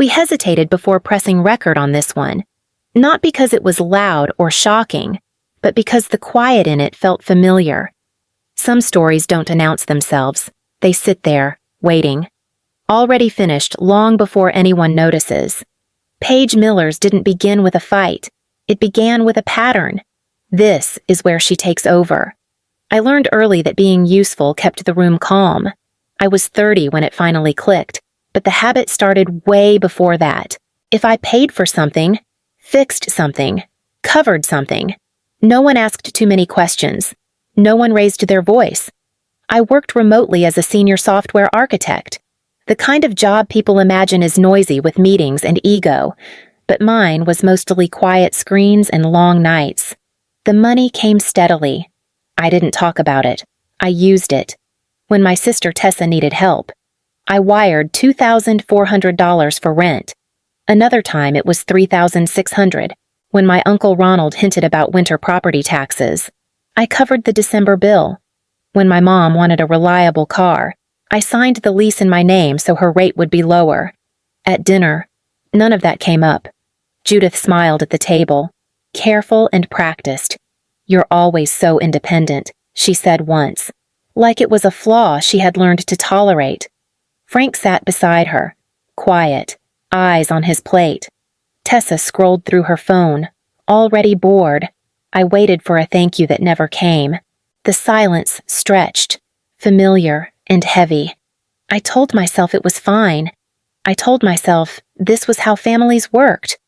We hesitated before pressing record on this one, not because it was loud or shocking, but because the quiet in it felt familiar. Some stories don't announce themselves. They sit there, waiting. Already finished long before anyone notices. Paige Miller's didn't begin with a fight. It began with a pattern. This is where she takes over. I learned early that being useful kept the room calm. I was 30 when it finally clicked, but the habit started way before that. If I paid for something, fixed something, covered something, no one asked too many questions. No one raised their voice. I worked remotely as a senior software architect. The kind of job people imagine is noisy with meetings and ego, but mine was mostly quiet screens and long nights. The money came steadily. I didn't talk about it. I used it. When my sister Tessa needed help, I wired $2,400 for rent. Another time it was $3,600. When my Uncle Ronald hinted about winter property taxes, I covered the December bill. When my mom wanted a reliable car, I signed the lease in my name so her rate would be lower. At dinner, none of that came up. Judith smiled at the table, careful and practiced. "You're always so independent," she said once, like it was a flaw she had learned to tolerate. Frank sat beside her, quiet, eyes on his plate. Tessa scrolled through her phone, already bored. I waited for a thank you that never came. The silence stretched, familiar and heavy. I told myself it was fine. I told myself this was how families worked.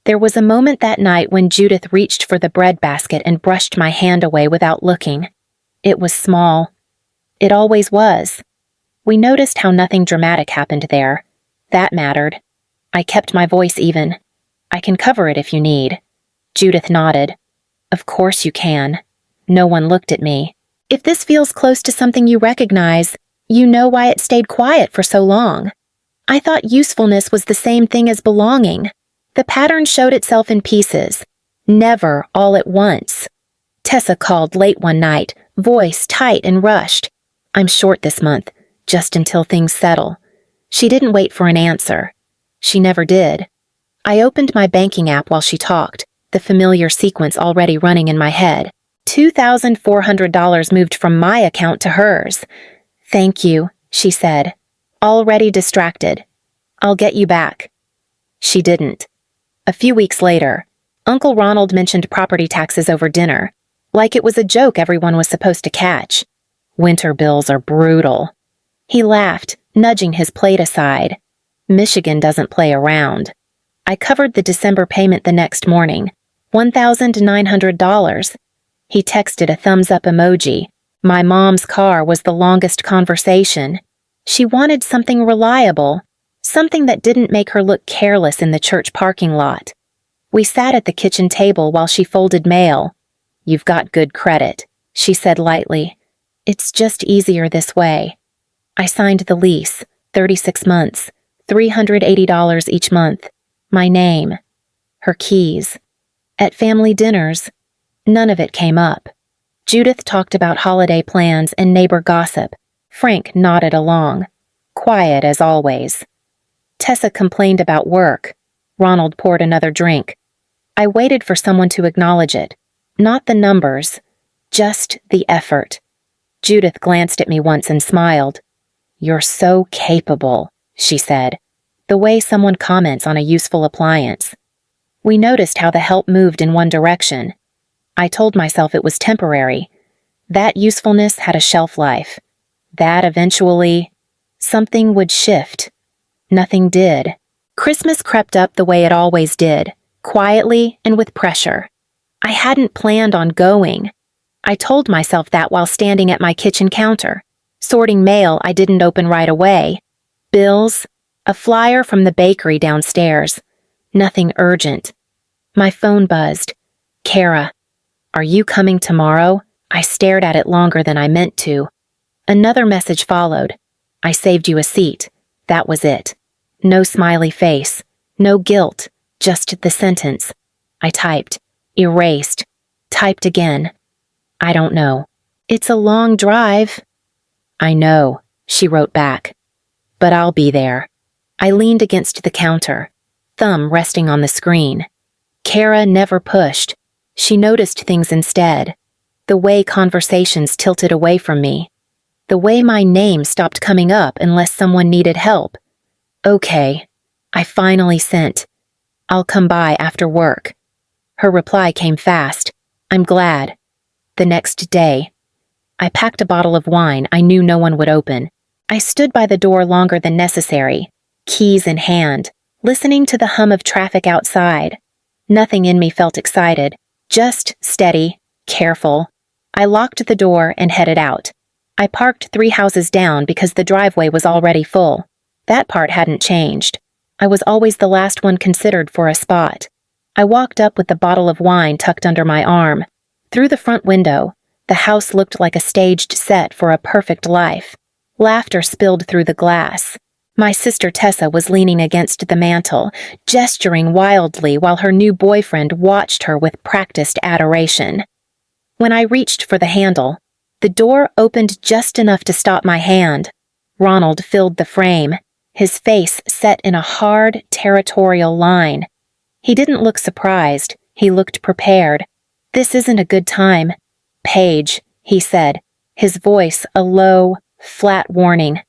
There was a moment that night when Judith reached for the bread basket and brushed my hand away without looking. It was small. It always was. We noticed how nothing dramatic happened there. That mattered. I kept my voice even. "I can cover it if you need." Judith nodded. "Of course you can." No one looked at me. "If this feels close to something you recognize, you know why it stayed quiet for so long." I thought usefulness was the same thing as belonging. The pattern showed itself in pieces, never all at once. Tessa called late one night, voice tight and rushed. "I'm short this month, just until things settle." She didn't wait for an answer. She never did. I opened my banking app while she talked, the familiar sequence already running in my head. $2,400 moved from my account to hers. "Thank you," she said, already distracted. "I'll get you back." She didn't. A few weeks later, Uncle Ronald mentioned property taxes over dinner, like it was a joke everyone was supposed to catch. "Winter bills are brutal." He laughed, nudging his plate aside. "Michigan doesn't play around." I covered the December payment the next morning, $1,900. He texted a thumbs-up emoji. My mom's car was the longest conversation. She wanted something reliable, something that didn't make her look careless in the church parking lot. We sat at the kitchen table while she folded mail. "You've got good credit," she said lightly. "It's just easier this way." I signed the lease, 36 months, $380 each month. My name. Her keys. At family dinners, none of it came up. Judith talked about holiday plans and neighbor gossip. Frank nodded along, quiet as always. Tessa complained about work. Ronald poured another drink. I waited for someone to acknowledge it. Not the numbers, just the effort. Judith glanced at me once and smiled. "You're so capable," she said, the way someone comments on a useful appliance. We noticed how the help moved in one direction. I told myself it was temporary. That usefulness had a shelf life. That eventually, something would shift. Nothing did. Christmas crept up the way it always did, quietly and with pressure. I hadn't planned on going. I told myself that while standing at my kitchen counter, sorting mail I didn't open right away. Bills, a flyer from the bakery downstairs. Nothing urgent. My phone buzzed. "Kara, are you coming tomorrow?" I stared at it longer than I meant to. Another message followed. "I saved you a seat." That was it. No smiley face. No guilt. Just the sentence. I typed. Erased. Typed again. "I don't know." "It's a long drive." "I know," she wrote back. "But I'll be there." I leaned against the counter, thumb resting on the screen. Kara never pushed. She noticed things instead. The way conversations tilted away from me. The way my name stopped coming up unless someone needed help. Okay, I finally sent. I'll come by after work. Her reply came fast. I'm glad. The next day, I packed a bottle of wine I knew no one would open. I stood by the door longer than necessary, keys in hand, listening to the hum of traffic outside. Nothing in me felt excited, just steady, careful. I locked the door and headed out. I parked 3 houses down because the driveway was already full. That part hadn't changed. I was always the last one considered for a spot. I walked up with the bottle of wine tucked under my arm. Through the front window, the house looked like a staged set for a perfect life. Laughter spilled through the glass. My sister Tessa was leaning against the mantel, gesturing wildly while her new boyfriend watched her with practiced adoration. When I reached for the handle, the door opened just enough to stop my hand. Ronald filled the frame, his face set in a hard, territorial line. He didn't look surprised. He looked prepared. This isn't a good time. Paige, he said, his voice a low, flat warning.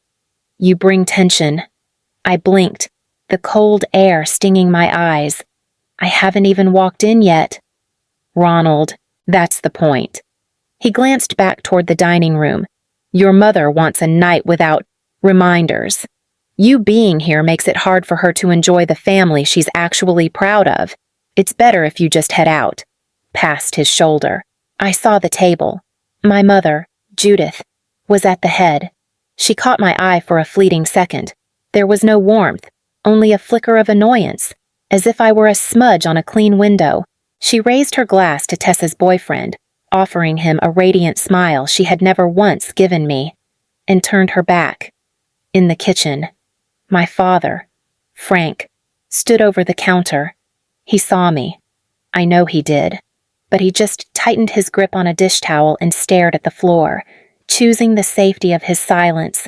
You bring tension. I blinked, the cold air stinging my eyes. I haven't even walked in yet. Ronald, that's the point. He glanced back toward the dining room. Your mother wants a night without reminders. You being here makes it hard for her to enjoy the family she's actually proud of. It's better if you just head out. Past his shoulder. I saw the table. My mother, Judith, was at the head. She caught my eye for a fleeting second. There was no warmth, only a flicker of annoyance, as if I were a smudge on a clean window. She raised her glass to Tessa's boyfriend, offering him a radiant smile she had never once given me, and turned her back. In the kitchen, my father, Frank, stood over the counter. He saw me. I know he did, but he just tightened his grip on a dish towel and stared at the floor, choosing the safety of his silence.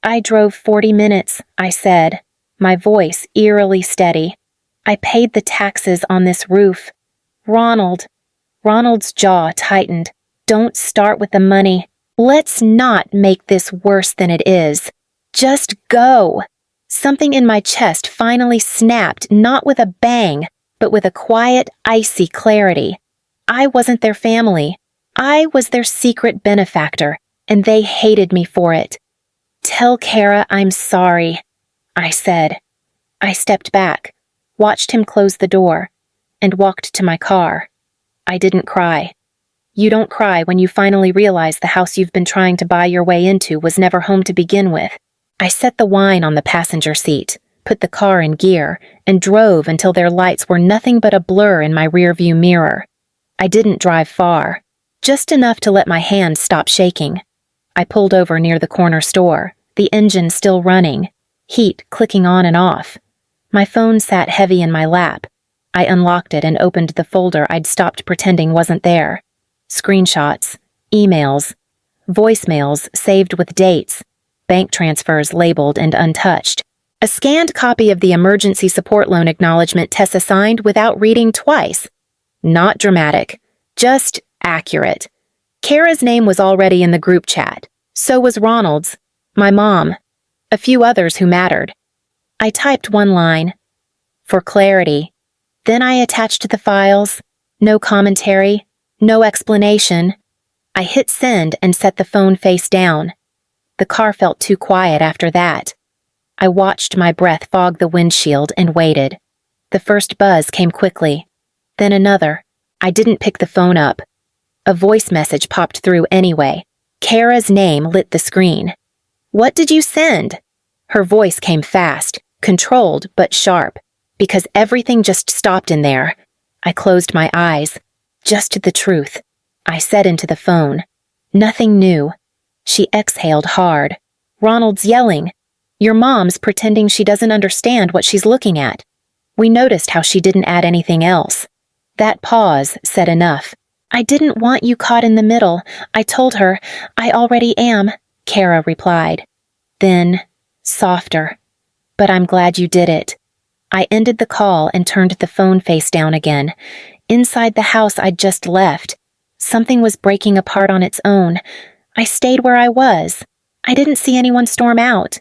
I drove 40 minutes, I said, my voice eerily steady. I paid the taxes on this roof. Ronald's jaw tightened. Don't start with the money. Let's not make this worse than it is. Just go. Something in my chest finally snapped, not with a bang, but with a quiet, icy clarity. I wasn't their family. I was their secret benefactor, and they hated me for it. Tell Kara I'm sorry, I said. I stepped back, watched him close the door, and walked to my car. I didn't cry. You don't cry when you finally realize the house you've been trying to buy your way into was never home to begin with. I set the wine on the passenger seat, put the car in gear, and drove until their lights were nothing but a blur in my rearview mirror. I didn't drive far, just enough to let my hand stop shaking. I pulled over near the corner store, the engine still running, heat clicking on and off. My phone sat heavy in my lap. I unlocked it and opened the folder I'd stopped pretending wasn't there. Screenshots, emails, voicemails saved with dates, bank transfers labeled and untouched. A scanned copy of the emergency support loan acknowledgement Tessa signed without reading twice. Not dramatic, just accurate. Kara's name was already in the group chat. So was Ronald's, my mom, a few others who mattered. I typed one line. For clarity. Then I attached the files. No commentary, no explanation. I hit send and set the phone face down. The car felt too quiet after that. I watched my breath fog the windshield and waited. The first buzz came quickly. Then another. I didn't pick the phone up. A voice message popped through anyway. Kara's name lit the screen. What did you send? Her voice came fast, controlled but sharp, because everything just stopped in there. I closed my eyes. Just the truth. I said into the phone. Nothing new. She exhaled hard. Ronald's yelling. Your mom's pretending she doesn't understand what she's looking at. We noticed how she didn't add anything else. That pause said enough. I didn't want you caught in the middle. I told her, I already am, Kara replied. Then, softer. But I'm glad you did it. I ended the call and turned the phone face down again. Inside the house I'd just left, something was breaking apart on its own. I stayed where I was. I didn't see anyone storm out.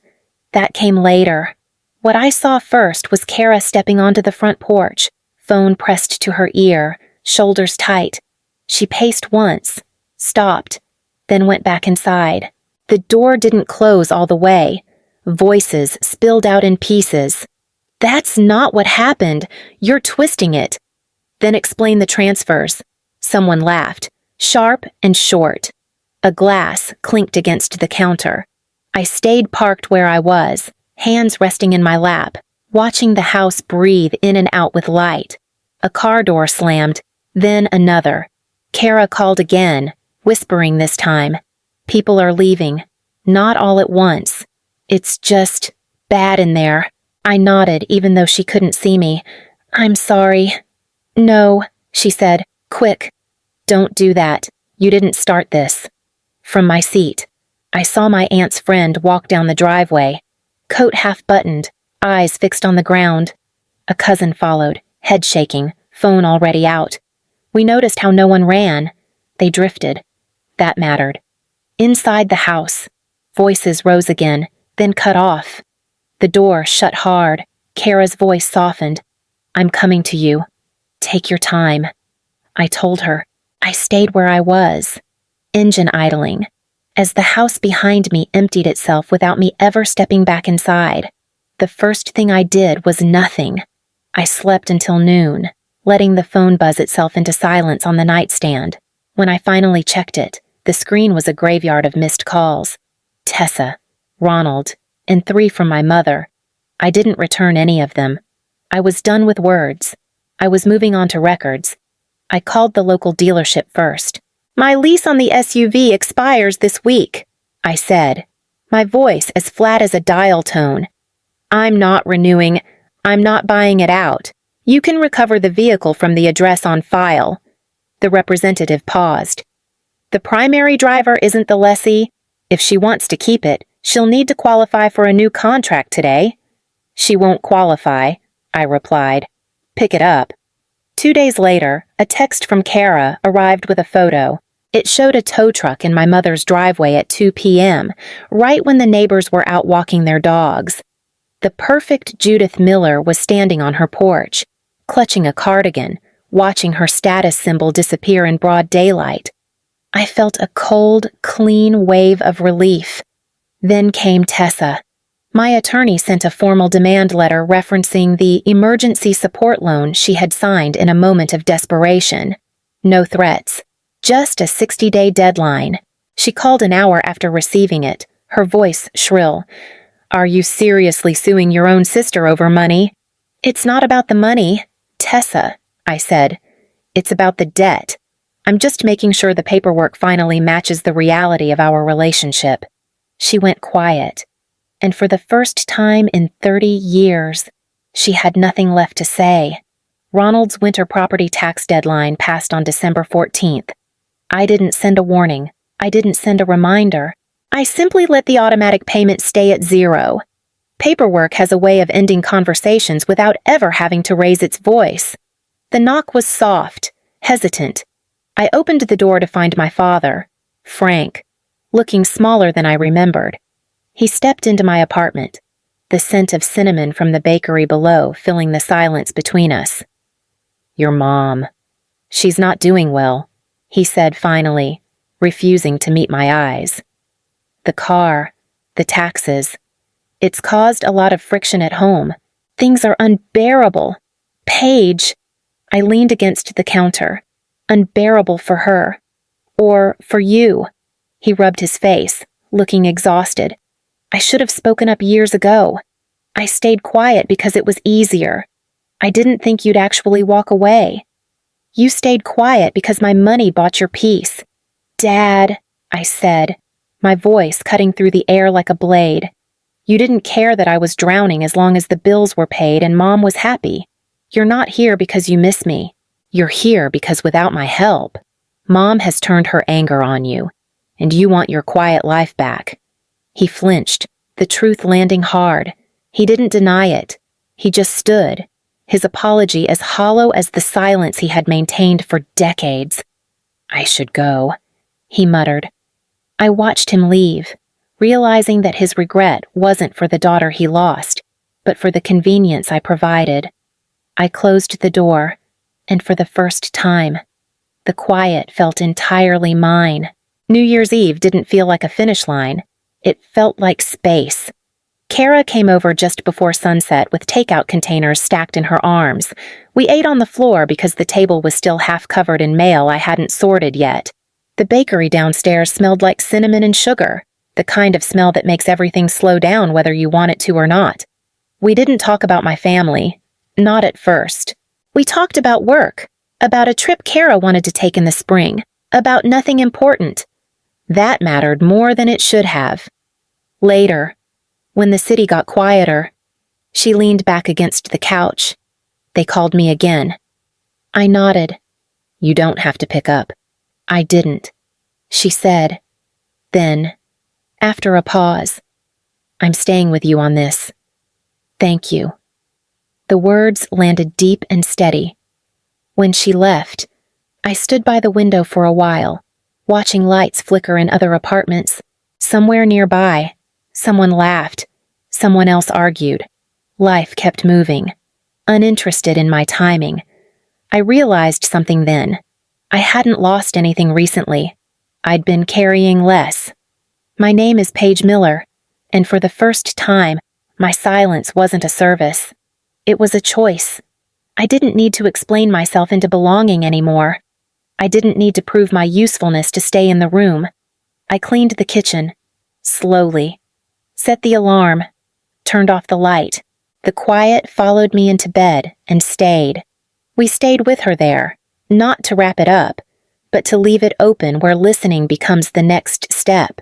That came later. What I saw first was Kara stepping onto the front porch, phone pressed to her ear, shoulders tight. She paced once, stopped, then went back inside. The door didn't close all the way. Voices spilled out in pieces. "That's not what happened. You're twisting it." "Then explain the transfers." Someone laughed, sharp and short. A glass clinked against the counter. I stayed parked where I was, hands resting in my lap, watching the house breathe in and out with light. A car door slammed, then another. Kara called again, whispering this time. "People are leaving. Not all at once. It's just bad in there." I nodded even though she couldn't see me. "I'm sorry." "No," she said. "Quick. Don't do that. You didn't start this." From my seat, I saw my aunt's friend walk down the driveway, coat half buttoned, eyes fixed on the ground. A cousin followed, head shaking, phone already out. We noticed how no one ran. They drifted. That mattered. Inside the house, voices rose again, then cut off. The door shut hard. Kara's voice softened. "I'm coming to you. Take your time." I told her. I stayed where I was, engine idling, as the house behind me emptied itself without me ever stepping back inside. The first thing I did was nothing. I slept until noon, letting the phone buzz itself into silence on the nightstand. When I finally checked it, the screen was a graveyard of missed calls. Tessa, Ronald, and 3 from my mother. I didn't return any of them. I was done with words. I was moving on to records. I called the local dealership first. "My lease on the SUV expires this week," I said, my voice as flat as a dial tone. "I'm not renewing. I'm not buying it out. You can recover the vehicle from the address on file." The representative paused. "The primary driver isn't the lessee. If she wants to keep it, she'll need to qualify for a new contract today." "She won't qualify," I replied. "Pick it up." 2 days later, a text from Kara arrived with a photo. It showed a tow truck in my mother's driveway at 2 p.m., right when the neighbors were out walking their dogs. The perfect Judith Miller was standing on her porch, clutching a cardigan, watching her status symbol disappear in broad daylight. I felt a cold, clean wave of relief. Then came Tessa. My attorney sent a formal demand letter referencing the emergency support loan she had signed in a moment of desperation. No threats, just a 60-day deadline. She called an hour after receiving it, her voice shrill. "Are you seriously suing your own sister over money?" "It's not about the money, Tessa," I said. "It's about the debt. I'm just making sure the paperwork finally matches the reality of our relationship." She went quiet. And for the first time in 30 years, she had nothing left to say. Ronald's winter property tax deadline passed on December 14th. I didn't send a warning. I didn't send a reminder. I simply let the automatic payment stay at 0. Paperwork has a way of ending conversations without ever having to raise its voice. The knock was soft, hesitant. I opened the door to find my father, Frank, looking smaller than I remembered. He stepped into my apartment, the scent of cinnamon from the bakery below filling the silence between us. "Your mom. She's not doing well," he said finally, refusing to meet my eyes. "The car, the taxes. It's caused a lot of friction at home. Things are unbearable. Paige." I leaned against the counter. "Unbearable for her. Or for you." He rubbed his face, looking exhausted. "I should have spoken up years ago. I stayed quiet because it was easier. I didn't think you'd actually walk away. You stayed quiet because my money bought your peace." "Dad," I said, my voice cutting through the air like a blade. "You didn't care that I was drowning as long as the bills were paid and Mom was happy. You're not here because you miss me. You're here because without my help, Mom has turned her anger on you, and you want your quiet life back." He flinched, the truth landing hard. He didn't deny it. He just stood, his apology as hollow as the silence he had maintained for decades. "I should go," he muttered. I watched him leave, realizing that his regret wasn't for the daughter he lost, but for the convenience I provided. I closed the door, and for the first time, the quiet felt entirely mine. New Year's Eve didn't feel like a finish line. It felt like space. Kara came over just before sunset with takeout containers stacked in her arms. We ate on the floor because the table was still half covered in mail I hadn't sorted yet. The bakery downstairs smelled like cinnamon and sugar, the kind of smell that makes everything slow down whether you want it to or not. We didn't talk about my family. Not at first. We talked about work, about a trip Kara wanted to take in the spring, about nothing important. That mattered more than it should have. Later, when the city got quieter, she leaned back against the couch. They called me again. I nodded. "You don't have to pick up." I didn't. She said. Then, after a pause, "I'm staying with you on this. Thank you." The words landed deep and steady. When she left, I stood by the window for a while, watching lights flicker in other apartments. Somewhere nearby, someone laughed, someone else argued. Life kept moving, uninterested in my timing. I realized something then. I hadn't lost anything recently. I'd been carrying less. My name is Paige Miller, and for the first time, my silence wasn't a service. It was a choice. I didn't need to explain myself into belonging anymore. I didn't need to prove my usefulness to stay in the room. I cleaned the kitchen, slowly, set the alarm, turned off the light. The quiet followed me into bed and stayed. We stayed with her there, not to wrap it up, but to leave it open where listening becomes the next step.